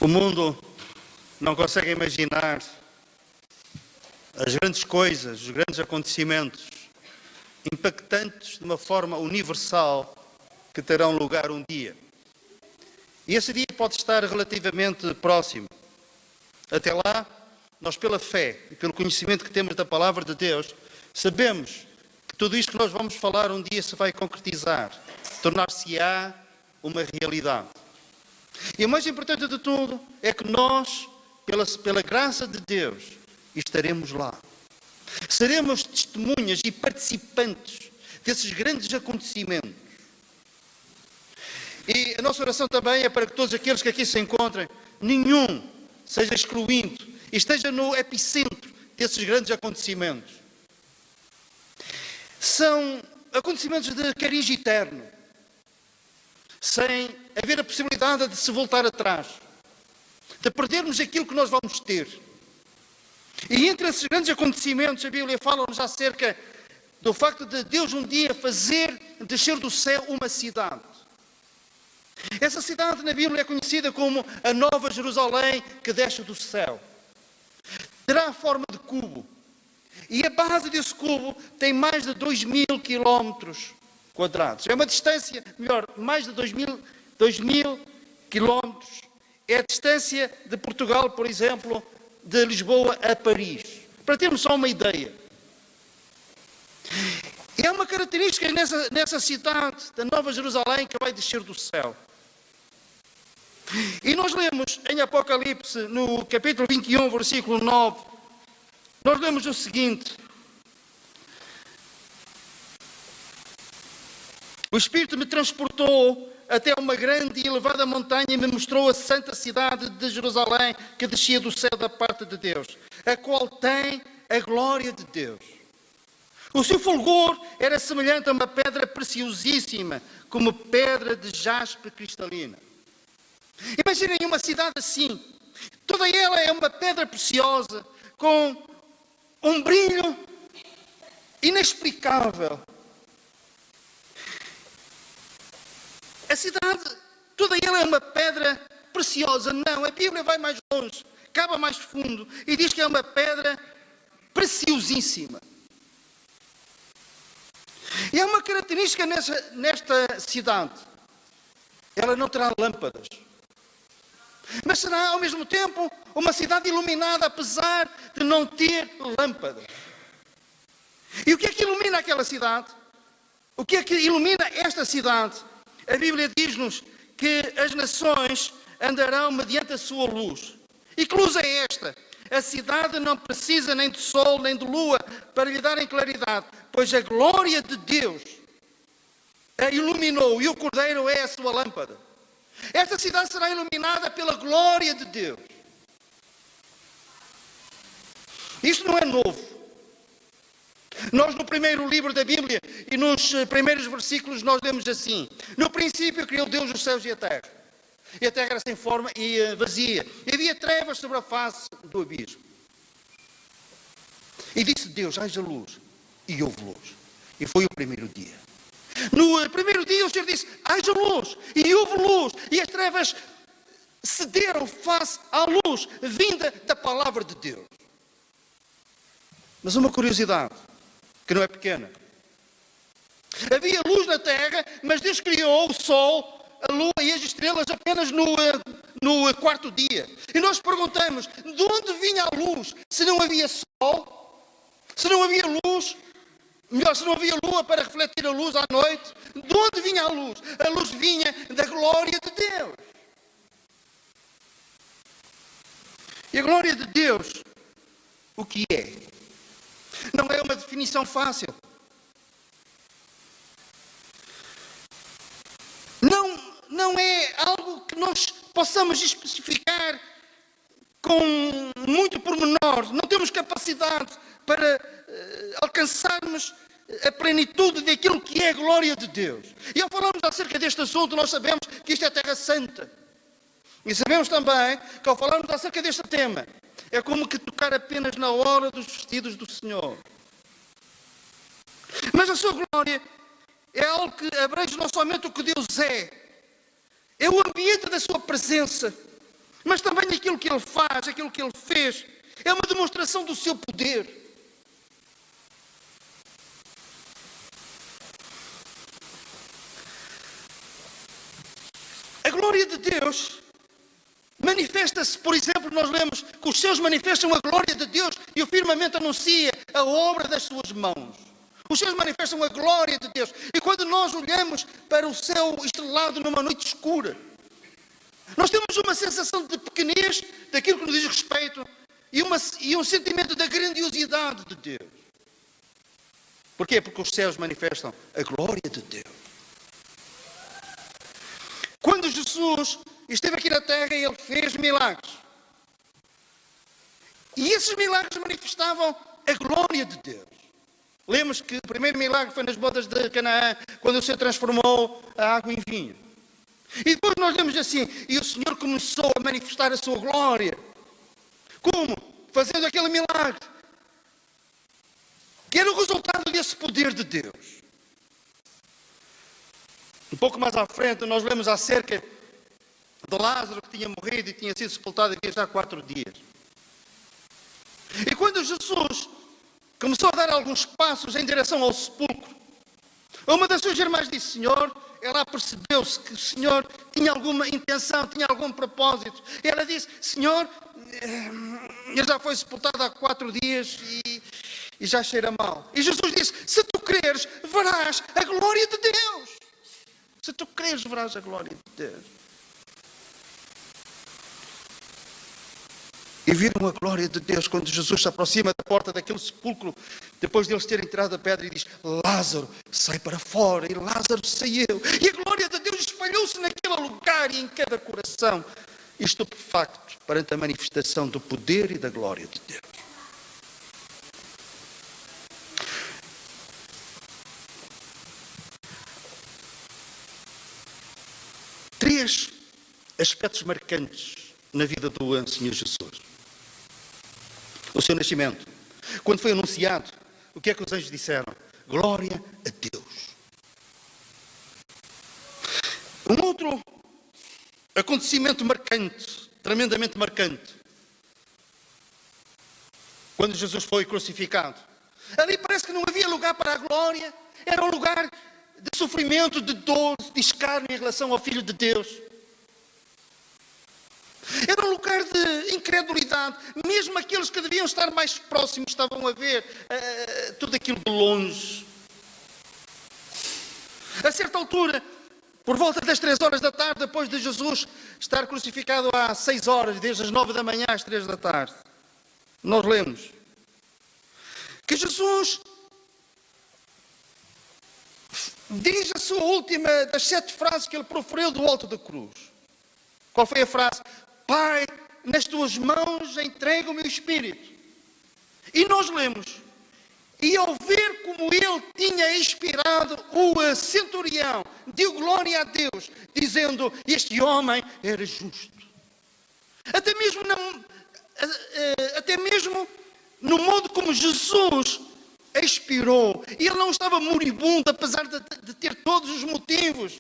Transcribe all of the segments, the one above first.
O mundo não consegue imaginar as grandes coisas, os grandes acontecimentos impactantes de uma forma universal que terão lugar um dia. E esse dia pode estar relativamente próximo. Até lá, nós pela fé e pelo conhecimento que temos da Palavra de Deus, sabemos que tudo isto que nós vamos falar um dia se vai concretizar, tornar-se-á uma realidade. E o mais importante de tudo é que nós, pela graça de Deus, estaremos lá. Seremos testemunhas e participantes desses grandes acontecimentos. E a nossa oração também é para que todos aqueles que aqui se encontrem, nenhum seja excluído e esteja no epicentro desses grandes acontecimentos. São acontecimentos de cariz eterno, sem haver a possibilidade de se voltar atrás, de perdermos aquilo que nós vamos ter. E entre esses grandes acontecimentos, a Bíblia fala-nos acerca do facto de Deus um dia fazer descer do céu uma cidade. Essa cidade na Bíblia é conhecida como a Nova Jerusalém que desce do céu. Terá a forma de cubo. E a base desse cubo tem mais de 2.000 quilómetros quadrados. É uma distância, mais de 2.000 quilómetros. É a distância de Portugal, por exemplo, de Lisboa a Paris. Para termos só uma ideia. E há uma característica nessa cidade da Nova Jerusalém que vai descer do céu. E nós lemos em Apocalipse, no capítulo 21, versículo 9, nós lemos o seguinte: o Espírito me transportou até uma grande e elevada montanha e me mostrou a santa cidade de Jerusalém que descia do céu da parte de Deus, a qual tem a glória de Deus. O seu fulgor era semelhante a uma pedra preciosíssima, como pedra de jaspe cristalina. Imaginem uma cidade assim, toda ela é uma pedra preciosa, com um brilho inexplicável. A cidade, toda ela é uma pedra preciosa. Não, a Bíblia vai mais longe, cava mais fundo e diz que é uma pedra preciosíssima. E há uma característica nesta cidade. Ela não terá lâmpadas. Mas será, ao mesmo tempo, uma cidade iluminada, apesar de não ter lâmpadas. E o que é que ilumina aquela cidade? O que é que ilumina esta cidade? A Bíblia diz-nos que as nações andarão mediante a sua luz. E que luz é esta? A cidade não precisa nem de sol, nem de lua para lhe darem claridade, pois a glória de Deus a iluminou e o Cordeiro é a sua lâmpada. Esta cidade será iluminada pela glória de Deus. Isto não é novo. Nós no primeiro livro da Bíblia e nos primeiros versículos nós lemos assim: no princípio criou Deus os céus e a terra. E a terra era sem forma e vazia. E havia trevas sobre a face do abismo. E disse Deus: haja luz. E houve luz. E foi o primeiro dia. No primeiro dia o Senhor disse: haja luz. E houve luz. E as trevas cederam face à luz vinda da palavra de Deus. Mas uma curiosidade, que não é pequena. Havia luz na terra, mas Deus criou o sol, a lua e as estrelas apenas no quarto dia. E nós perguntamos: de onde vinha a luz? Se não havia sol, se não havia luz, melhor, se não havia lua para refletir a luz à noite, de onde vinha a luz? A luz vinha da glória de Deus. E a glória de Deus, o que é? Não é uma definição fácil. Não é algo que nós possamos especificar com muito pormenor. Não temos capacidade para alcançarmos a plenitude daquilo que é a glória de Deus. E ao falarmos acerca deste assunto, nós sabemos que isto é Terra Santa. E sabemos também que ao falarmos acerca deste tema, é como que tocar apenas na hora dos vestidos do Senhor. Mas a sua glória é algo que abrange não somente o que Deus é o ambiente da sua presença, Mas também aquilo que Ele faz, aquilo que Ele fez, é uma demonstração do seu poder. A glória de Deus manifesta-se, por exemplo, nós lemos que os céus manifestam a glória de Deus e o firmamento anuncia a obra das suas mãos. Os céus manifestam a glória de Deus. E quando nós olhamos para o céu estrelado numa noite escura, nós temos uma sensação de pequenez daquilo que nos diz respeito e um sentimento da grandiosidade de Deus. Porquê? Porque os céus manifestam a glória de Deus. Quando Jesus esteve aqui na terra, Ele fez milagres. E esses milagres manifestavam a glória de Deus. Lemos que o primeiro milagre foi nas bodas de Canaã, quando o Senhor transformou a água em vinho. E depois nós lemos assim, e o Senhor começou a manifestar a sua glória. Como? Fazendo aquele milagre, que era o resultado desse poder de Deus. Um pouco mais à frente, nós lemos acerca de Lázaro, que tinha morrido e tinha sido sepultado aqui já há 4 dias. E quando Jesus começou a dar alguns passos em direção ao sepulcro, uma das suas irmãs disse: Senhor, ela percebeu-se que o Senhor tinha alguma intenção, tinha algum propósito. E ela disse: Senhor, ele já foi sepultado há 4 dias e já cheira mal. E Jesus disse: se tu creres, verás a glória de Deus. Se tu creres, verás a glória de Deus. E viram a glória de Deus quando Jesus se aproxima da porta daquele sepulcro, depois de eles terem tirado a pedra, e diz: Lázaro, sai para fora. E Lázaro saiu. E a glória de Deus espalhou-se naquele lugar e em cada coração, estupefacto perante a manifestação do poder e da glória de Deus. Três aspectos marcantes na vida do Senhor Jesus. O seu nascimento. Quando foi anunciado, o que é que os anjos disseram? Glória a Deus. Um outro acontecimento marcante, tremendamente marcante, quando Jesus foi crucificado. Ali parece que não havia lugar para a glória, era um lugar de sofrimento, de dor, de escárnio em relação ao Filho de Deus. Era um lugar de incredulidade. Mesmo aqueles que deviam estar mais próximos estavam a ver tudo aquilo de longe. A certa altura, por volta das 3 horas da tarde, depois de Jesus estar crucificado há 6 horas, desde as 9 da manhã às 3 da tarde, nós lemos que Jesus diz a sua última das 7 frases que ele proferiu do alto da cruz. Qual foi a frase? Pai, nas tuas mãos entrego o meu espírito. E nós lemos: e ao ver como ele tinha expirado, o centurião deu glória a Deus, dizendo: este homem era justo. Até mesmo no modo como Jesus expirou. E ele não estava moribundo, apesar de ter todos os motivos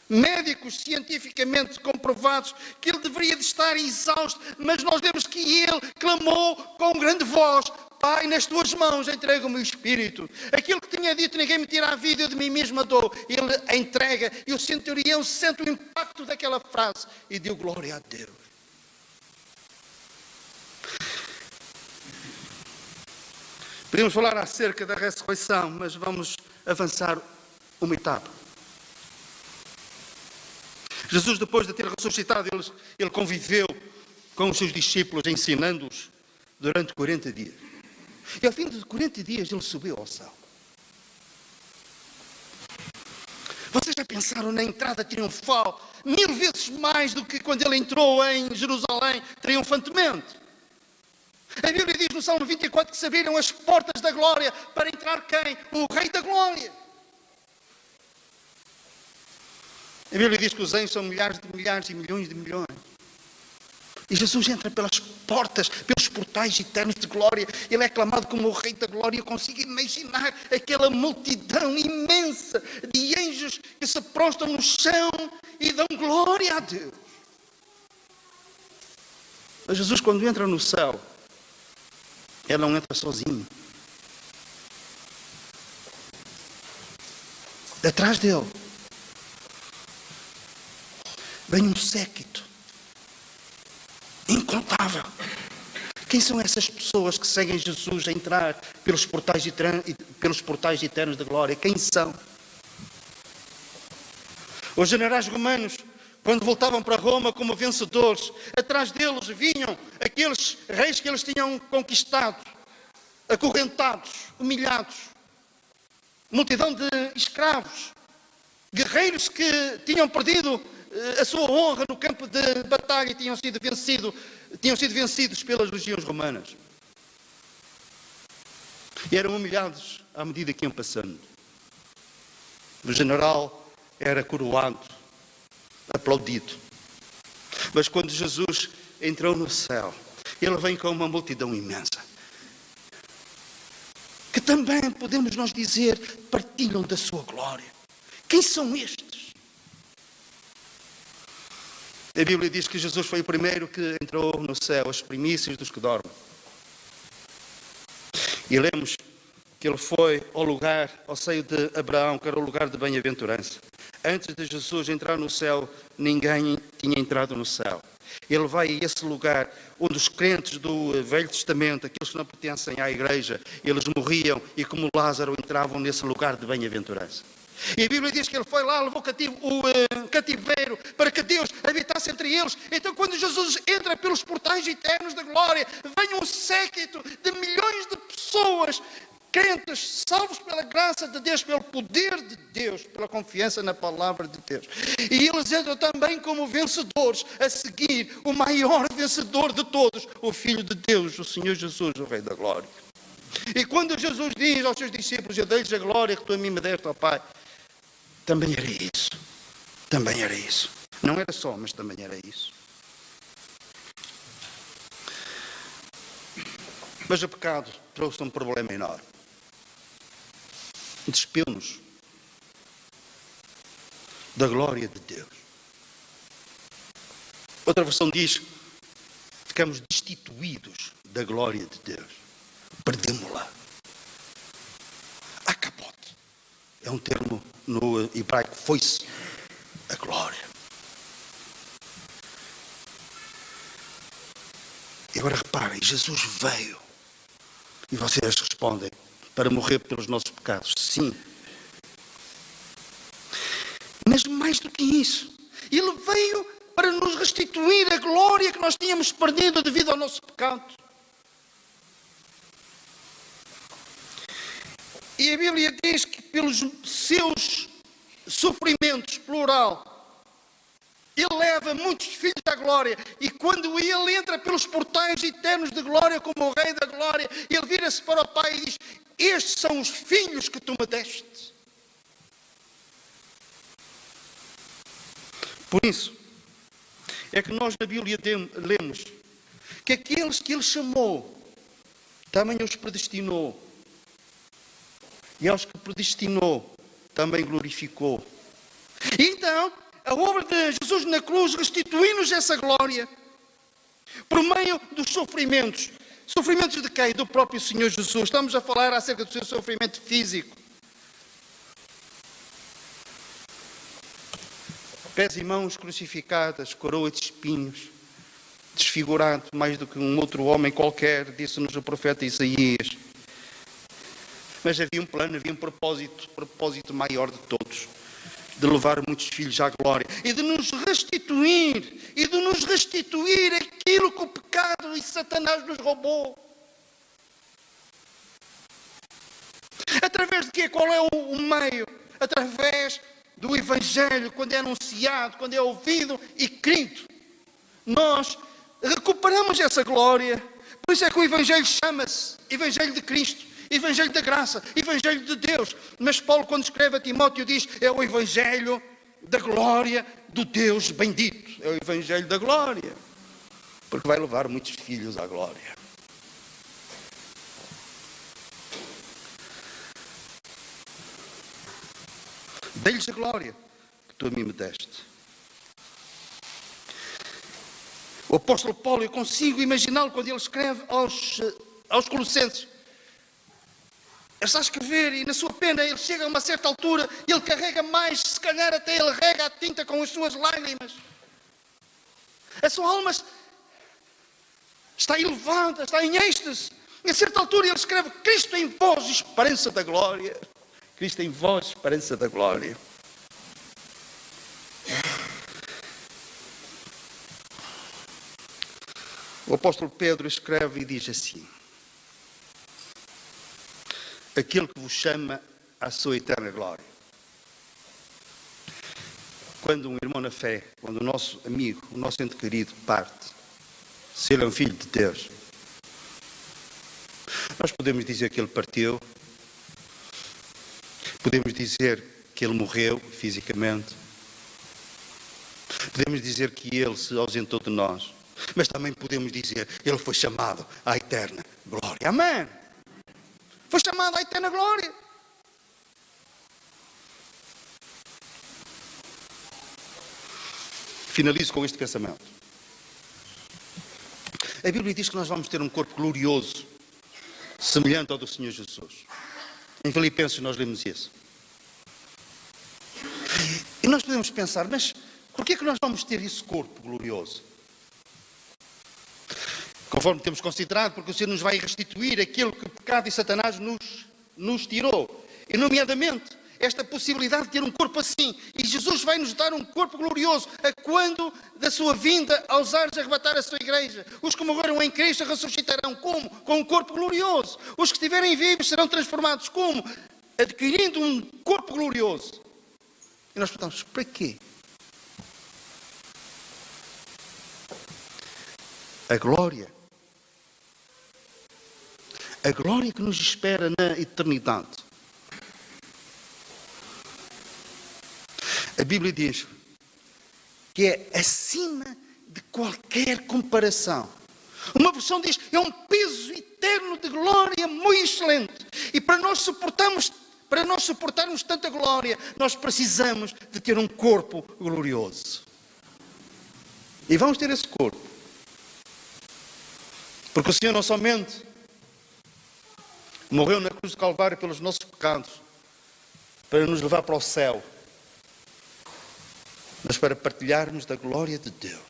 médicos, cientificamente comprovados, que ele deveria de estar exausto. Mas nós vemos que ele clamou com grande voz: Pai, nas tuas mãos entrego o meu espírito. Aquilo que tinha dito: ninguém me tira a vida, eu de mim mesmo a dou, ele a entrega. E o centurião sente o impacto daquela frase e deu glória a Deus. Podemos falar acerca da ressurreição, mas vamos avançar uma etapa. Jesus, depois de ter ressuscitado, ele conviveu com os seus discípulos, ensinando-os durante 40 dias. E ao fim de 40 dias ele subiu ao céu. Vocês já pensaram na entrada triunfal? 1000 vezes mais do que quando ele entrou em Jerusalém triunfantemente. A Bíblia diz no Salmo 24 que se abriram as portas da glória para entrar quem? O Rei da Glória. A Bíblia diz que os anjos são milhares de milhares e milhões de milhões. E Jesus entra pelas portas, pelos portais eternos de glória. Ele é aclamado como o Rei da Glória. Eu consigo imaginar aquela multidão imensa de anjos que se prostram no chão e dão glória a Deus. Mas Jesus, quando entra no céu, ele não entra sozinho. Atrás dele vem um séquito incontável. Quem são essas pessoas que seguem Jesus a entrar pelos portais eternos da glória? Quem são? Os generais romanos, quando voltavam para Roma como vencedores, atrás deles vinham aqueles reis que eles tinham conquistado, acorrentados, humilhados, multidão de escravos, guerreiros que tinham perdido a sua honra no campo de batalha e tinham sido vencidos pelas legiões romanas. E eram humilhados à medida que iam passando. O general era coroado, aplaudido. Mas quando Jesus entrou no céu, ele vem com uma multidão imensa, que também, podemos nós dizer, partilham da sua glória. Quem são estes? A Bíblia diz que Jesus foi o primeiro que entrou no céu, as primícias dos que dormem. E lemos que ele foi ao seio de Abraão, que era o lugar de bem-aventurança. Antes de Jesus entrar no céu, ninguém tinha entrado no céu. Ele vai a esse lugar onde os crentes do Velho Testamento, aqueles que não pertencem à igreja, eles morriam e como Lázaro entravam nesse lugar de bem-aventurança. E a Bíblia diz que ele foi lá, levou o cativeiro para que Deus habitasse entre eles. Então quando Jesus entra pelos portais eternos da glória, vem um séquito de milhões de pessoas, crentes, salvos pela graça de Deus, pelo poder de Deus, pela confiança na palavra de Deus. E eles entram também como vencedores, a seguir o maior vencedor de todos, o Filho de Deus, o Senhor Jesus, o Rei da Glória. E quando Jesus diz aos seus discípulos: eu dei-lhes a glória que tu a mim me deste, ó Pai, também era isso. Também era isso. Não era só, mas também era isso. Mas o pecado trouxe um problema enorme. Despiu-nos da glória de Deus. Outra versão diz: ficamos destituídos da glória de Deus. Perdemos-la. Acabou. É um termo no hebraico, foi-se a glória. E agora reparem, Jesus veio. E vocês respondem: para morrer pelos nossos pecados. Sim. Mas mais do que isso, ele veio para nos restituir a glória que nós tínhamos perdido devido ao nosso pecado. E a Bíblia diz que pelos seus sofrimentos, plural, ele leva muitos filhos à glória. E quando ele entra pelos portais eternos de glória como o Rei da Glória, ele vira-se para o Pai e diz: estes são os filhos que tu me deste. Por isso, é que nós na Bíblia lemos que aqueles que ele chamou, também os predestinou. E aos que predestinou, também glorificou. E então, a obra de Jesus na cruz restitui-nos essa glória por meio dos sofrimentos. Sofrimentos de quem? Do próprio Senhor Jesus. Estamos a falar acerca do seu sofrimento físico. Pés e mãos crucificadas, coroa de espinhos, desfigurado mais do que um outro homem qualquer, disse-nos o profeta Isaías. Mas havia um plano, havia um propósito maior de todos, de levar muitos filhos à glória e de nos restituir aquilo que o pecado e Satanás nos roubou. Através de quê? Qual é o meio? Através do Evangelho, quando é anunciado, quando é ouvido e crido. Nós recuperamos essa glória. Por isso é que o Evangelho chama-se Evangelho de Cristo, Evangelho da graça, Evangelho de Deus. Mas Paulo, quando escreve a Timóteo, diz: é o Evangelho da glória do Deus bendito. É o Evangelho da glória, porque vai levar muitos filhos à glória. Dei-lhes a glória que tu a mim me deste. O apóstolo Paulo, eu consigo imaginá-lo quando ele escreve aos Colossenses. Ele está a escrever e na sua pena ele chega a uma certa altura e ele carrega mais, se calhar até ele rega a tinta com as suas lágrimas. A sua alma está elevada, está em êxtase. E a certa altura ele escreve: Cristo em vós, esperança da glória. Cristo em vós, esperança da glória. O apóstolo Pedro escreve e diz assim: aquele que vos chama à sua eterna glória. Quando um irmão na fé, quando o nosso amigo, o nosso ente querido parte, se ele é um filho de Deus, nós podemos dizer que ele partiu, podemos dizer que ele morreu fisicamente, podemos dizer que ele se ausentou de nós, mas também podemos dizer que ele foi chamado à eterna glória. Amém! Foi chamado à eterna glória. Finalizo com este pensamento. A Bíblia diz que nós vamos ter um corpo glorioso, semelhante ao do Senhor Jesus. Em Filipenses nós lemos isso. E nós podemos pensar, mas por que é que nós vamos ter esse corpo glorioso? Conforme temos considerado, porque o Senhor nos vai restituir aquilo que o pecado e Satanás nos tirou. E nomeadamente, esta possibilidade de ter um corpo assim. E Jesus vai nos dar um corpo glorioso. A quando da sua vinda aos ares arrebatar a sua igreja. Os que morreram em Cristo ressuscitarão. Como? Com um corpo glorioso. Os que estiverem vivos serão transformados. Como? Adquirindo um corpo glorioso. E nós perguntamos, para quê? A glória. A glória que nos espera na eternidade. A Bíblia diz que é acima de qualquer comparação. Uma versão diz, é um peso eterno de glória muito excelente. E para nós suportarmos tanta glória, nós precisamos de ter um corpo glorioso. E vamos ter esse corpo. Porque o Senhor não somente morreu na cruz do Calvário pelos nossos pecados, para nos levar para o céu, mas para partilharmos da glória de Deus.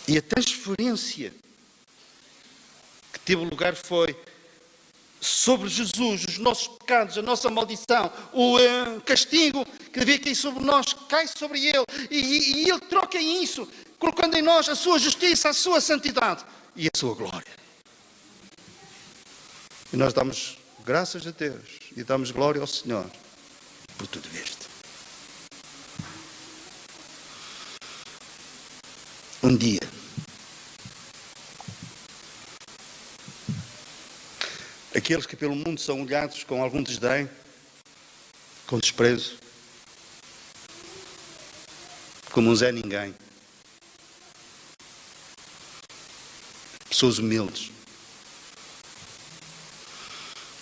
E a transferência que teve lugar foi sobre Jesus, os nossos pecados, a nossa maldição, o castigo que devia cair sobre nós, cai sobre Ele. E Ele troca isso, colocando em nós a sua justiça, a sua santidade e a sua glória. E nós damos graças a Deus e damos glória ao Senhor por tudo isto. Um dia, aqueles que pelo mundo são olhados com algum desdém, com desprezo, como um Zé Ninguém, pessoas humildes,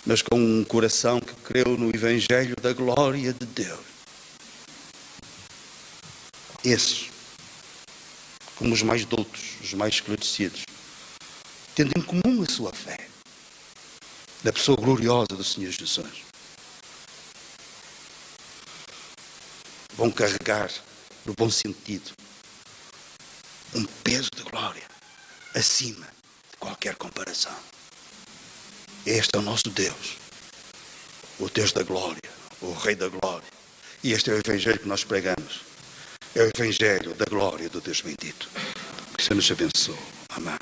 mas com um coração que creu no Evangelho da glória de Deus. Esses, como os mais doutos, os mais esclarecidos, tendo em comum a sua fé, da pessoa gloriosa do Senhor Jesus, vão carregar, no bom sentido, um peso de glória acima de qualquer comparação. Este é o nosso Deus, o Deus da glória, o Rei da glória. E este é o Evangelho que nós pregamos. É o Evangelho da glória do Deus bendito. Que o Senhor nos abençoe. Amém.